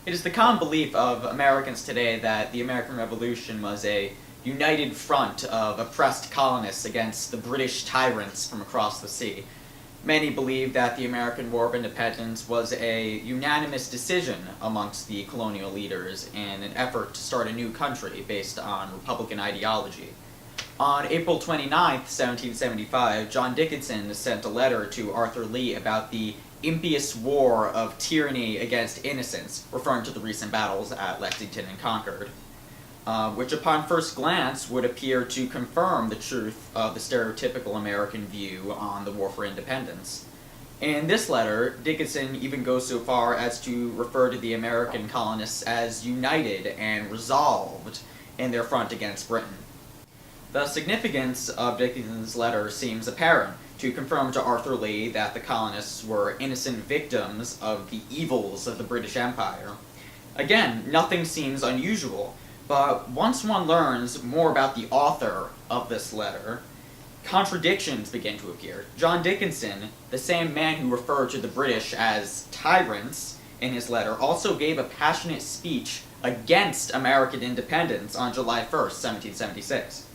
It is the common belief of Americans today that the American Revolution was a united front of oppressed colonists against the British tyrants from across the sea. Many believe that the American War of Independence was a unanimous decision amongst the colonial leaders in an effort to start a new country based on Republican ideology. On April 29, 1775, John Dickinson sent a letter to Arthur Lee about the impious war of tyranny against innocence, referring to the recent battles at Lexington and Concord, which upon first glance would appear to confirm the truth of the stereotypical American view on the war for independence. In this letter, Dickinson even goes so far as to refer to the American colonists as united and resolved in their front against Britain. The significance of Dickinson's letter seems apparent to confirm to Arthur Lee that the colonists were innocent victims of the evils of the British Empire. Again, nothing seems unusual, but once one learns more about the author of this letter, contradictions begin to appear. John Dickinson, the same man who referred to the British as tyrants in his letter, also gave a passionate speech against American independence on July 1st, 1776.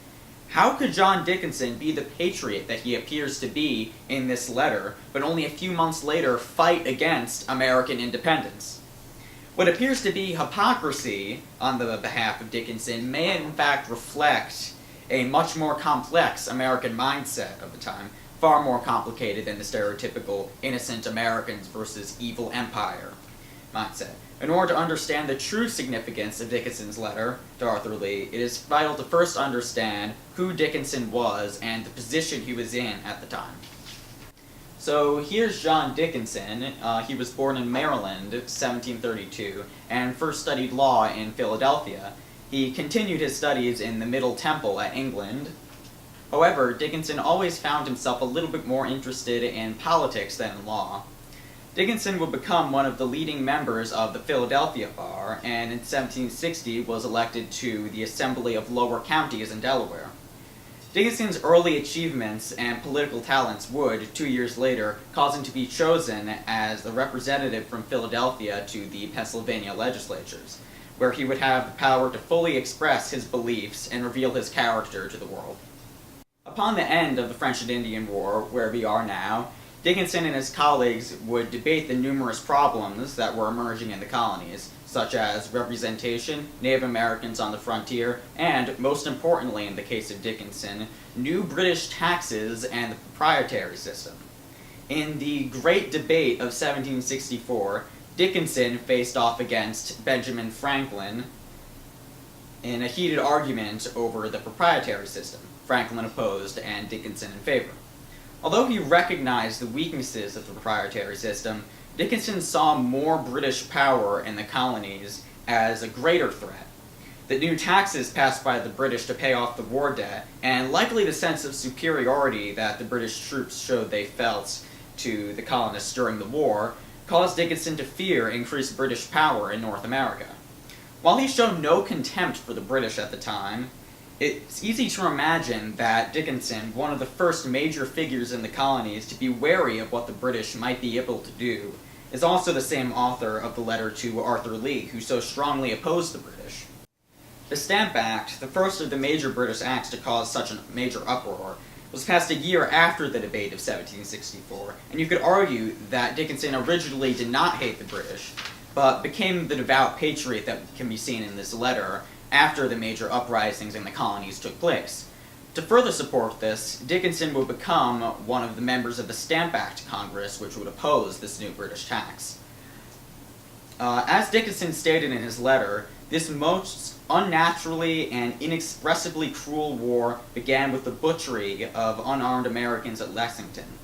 How could John Dickinson be the patriot that he appears to be in this letter, but only a few months later fight against American independence? What appears to be hypocrisy on the behalf of Dickinson may in fact reflect a much more complex American mindset of the time, far more complicated than the stereotypical innocent Americans versus evil empire mindset. In order to understand the true significance of Dickinson's letter to Arthur Lee, it is vital to first understand who Dickinson was and the position he was in at the time. So here's John Dickinson. He was born in Maryland, 1732, and first studied law in Philadelphia. He continued his studies in the Middle Temple at England. However, Dickinson always found himself a little bit more interested in politics than in law. Dickinson would become one of the leading members of the Philadelphia Bar, and in 1760 was elected to the Assembly of Lower Counties in Delaware. Dickinson's early achievements and political talents would, 2 years later, cause him to be chosen as the representative from Philadelphia to the Pennsylvania legislatures, where he would have the power to fully express his beliefs and reveal his character to the world. Upon the end of the French and Indian War, where we are now, Dickinson and his colleagues would debate the numerous problems that were emerging in the colonies, such as representation, Native Americans on the frontier, and, most importantly in the case of Dickinson, new British taxes and the proprietary system. In the Great Debate of 1764, Dickinson faced off against Benjamin Franklin in a heated argument over the proprietary system. Franklin opposed and Dickinson in favor. Although he recognized the weaknesses of the proprietary system, Dickinson saw more British power in the colonies as a greater threat. The new taxes passed by the British to pay off the war debt, and likely the sense of superiority that the British troops showed they felt to the colonists during the war, caused Dickinson to fear increased British power in North America. While he showed no contempt for the British at the time, it's easy to imagine that Dickinson, one of the first major figures in the colonies to be wary of what the British might be able to do, is also the same author of the letter to Arthur Lee, who so strongly opposed the British. The Stamp Act, the first of the major British acts to cause such a major uproar, was passed a year after the debate of 1764, and you could argue that Dickinson originally did not hate the British, but became the devout patriot that can be seen in this letter after the major uprisings in the colonies took place. To further support this, Dickinson would become one of the members of the Stamp Act Congress, which would oppose this new British tax. As Dickinson stated in his letter, this most unnaturally and inexpressibly cruel war began with the butchery of unarmed Americans at Lexington.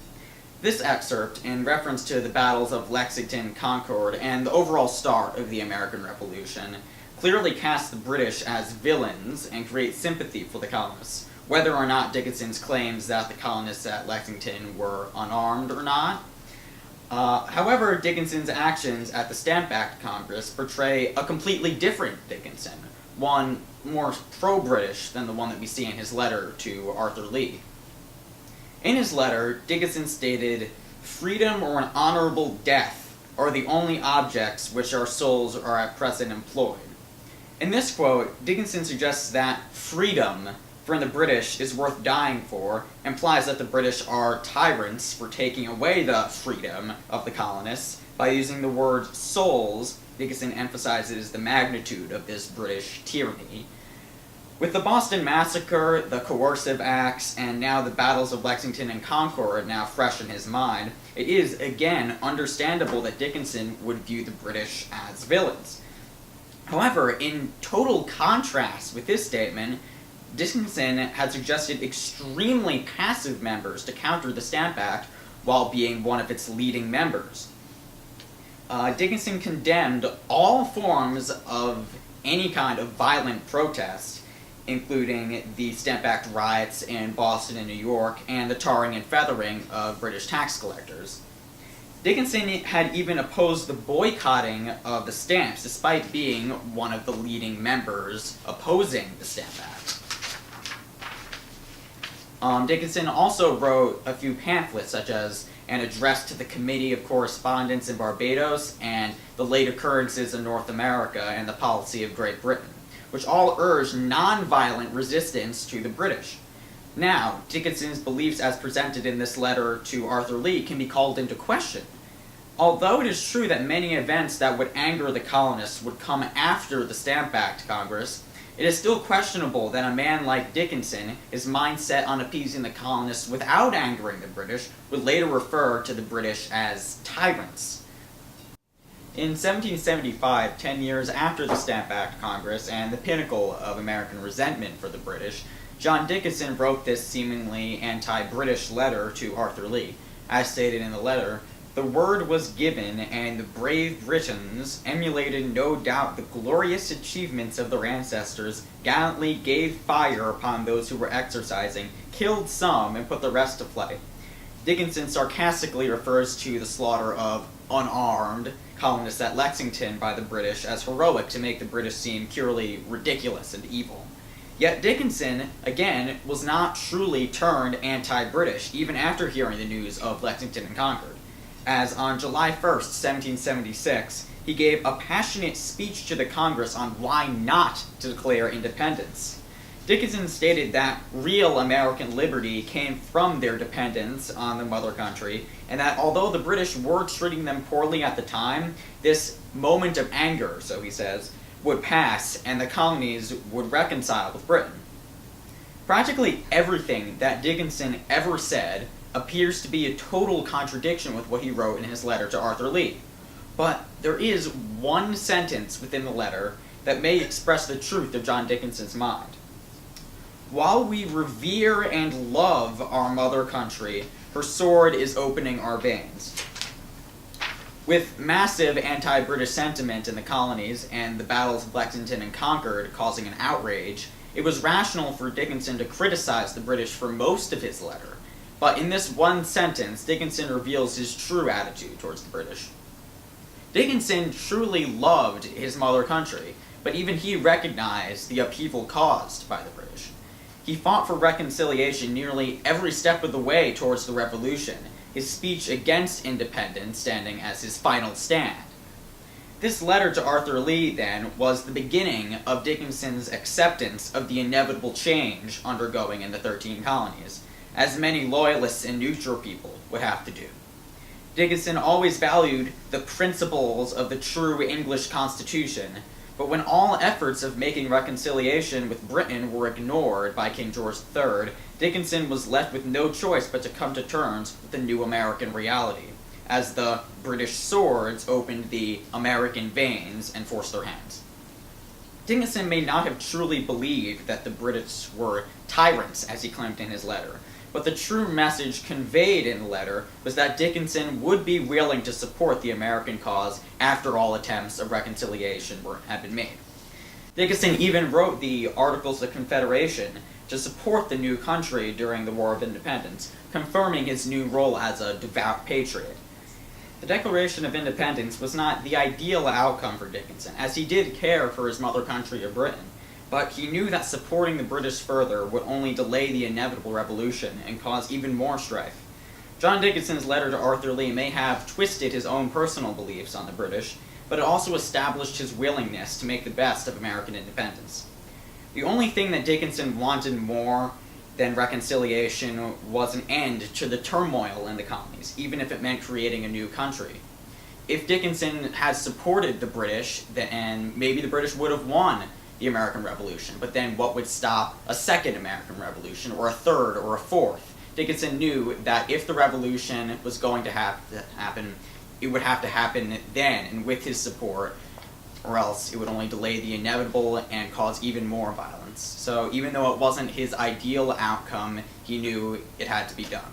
This excerpt, in reference to the battles of Lexington, Concord, and the overall start of the American Revolution, clearly casts the British as villains and creates sympathy for the colonists, whether or not Dickinson's claims that the colonists at Lexington were unarmed or not. However, Dickinson's actions at the Stamp Act Congress portray a completely different Dickinson, one more pro-British than the one that we see in his letter to Arthur Lee. In his letter, Dickinson stated, "Freedom or an honorable death are the only objects which our souls are at present employed. In this quote, Dickinson suggests that freedom for the British is worth dying for, implies that the British are tyrants for taking away the freedom of the colonists. By using the word souls, Dickinson emphasizes the magnitude of this British tyranny. With the Boston Massacre, the Coercive Acts, and now the battles of Lexington and Concord now fresh in his mind, it is, again, understandable that Dickinson would view the British as villains. However, in total contrast with this statement, Dickinson had suggested extremely passive members to counter the Stamp Act while being one of its leading members. Dickinson condemned all forms of any kind of violent protest, including the Stamp Act riots in Boston and New York, and the tarring and feathering of British tax collectors. Dickinson had even opposed the boycotting of the stamps, despite being one of the leading members opposing the Stamp Act. Dickinson also wrote a few pamphlets, such as an address to the Committee of Correspondence in Barbados and the late occurrences in North America and the policy of Great Britain, which all urged non-violent resistance to the British. Now, Dickinson's beliefs as presented in this letter to Arthur Lee can be called into question. Although it is true that many events that would anger the colonists would come after the Stamp Act Congress, it is still questionable that a man like Dickinson, his mind set on appeasing the colonists without angering the British, would later refer to the British as tyrants. In 1775, 10 years after the Stamp Act Congress and the pinnacle of American resentment for the British, John Dickinson wrote this seemingly anti-British letter to Arthur Lee. As stated in the letter, the word was given, and the brave Britons, emulated no doubt the glorious achievements of their ancestors, gallantly gave fire upon those who were exercising, killed some, and put the rest to flight. Dickinson sarcastically refers to the slaughter of unarmed colonists at Lexington by the British as heroic to make the British seem purely ridiculous and evil. Yet Dickinson, again, was not truly turned anti-British, even after hearing the news of Lexington and Concord, as on July 1st, 1776, he gave a passionate speech to the Congress on why not to declare independence. Dickinson stated that real American liberty came from their dependence on the mother country, and that although the British were treating them poorly at the time, this moment of anger, so he says, would pass and the colonies would reconcile with Britain. Practically everything that Dickinson ever said appears to be a total contradiction with what he wrote in his letter to Arthur Lee. But there is one sentence within the letter that may express the truth of John Dickinson's mind. While we revere and love our mother country, her sword is opening our veins. With massive anti-British sentiment in the colonies and the battles of Lexington and Concord causing an outrage, it was rational for Dickinson to criticize the British for most of his letter. But in this one sentence, Dickinson reveals his true attitude towards the British. Dickinson truly loved his mother country, but even he recognized the upheaval caused by the British. He fought for reconciliation nearly every step of the way towards the Revolution, his speech against independence standing as his final stand. This letter to Arthur Lee, then, was the beginning of Dickinson's acceptance of the inevitable change undergoing in the 13 colonies, as many loyalists and neutral people would have to do. Dickinson always valued the principles of the true English Constitution, but when all efforts of making reconciliation with Britain were ignored by King George III, Dickinson was left with no choice but to come to terms with the new American reality, as the British swords opened the American veins and forced their hands. Dickinson may not have truly believed that the British were tyrants, as he claimed in his letter, but the true message conveyed in the letter was that Dickinson would be willing to support the American cause after all attempts of reconciliation had been made. Dickinson even wrote the Articles of Confederation to support the new country during the War of Independence, confirming his new role as a devout patriot. The Declaration of Independence was not the ideal outcome for Dickinson, as he did care for his mother country of Britain, but he knew that supporting the British further would only delay the inevitable revolution and cause even more strife. John Dickinson's letter to Arthur Lee may have twisted his own personal beliefs on the British, but it also established his willingness to make the best of American independence. The only thing that Dickinson wanted more than reconciliation was an end to the turmoil in the colonies, even if it meant creating a new country. If Dickinson had supported the British, then maybe the British would have won the American Revolution, but then what would stop a second American Revolution, or a third, or a fourth? Dickinson knew that if the revolution was going to happen, it would have to happen then, and with his support, or else it would only delay the inevitable and cause even more violence. So even though it wasn't his ideal outcome, he knew it had to be done.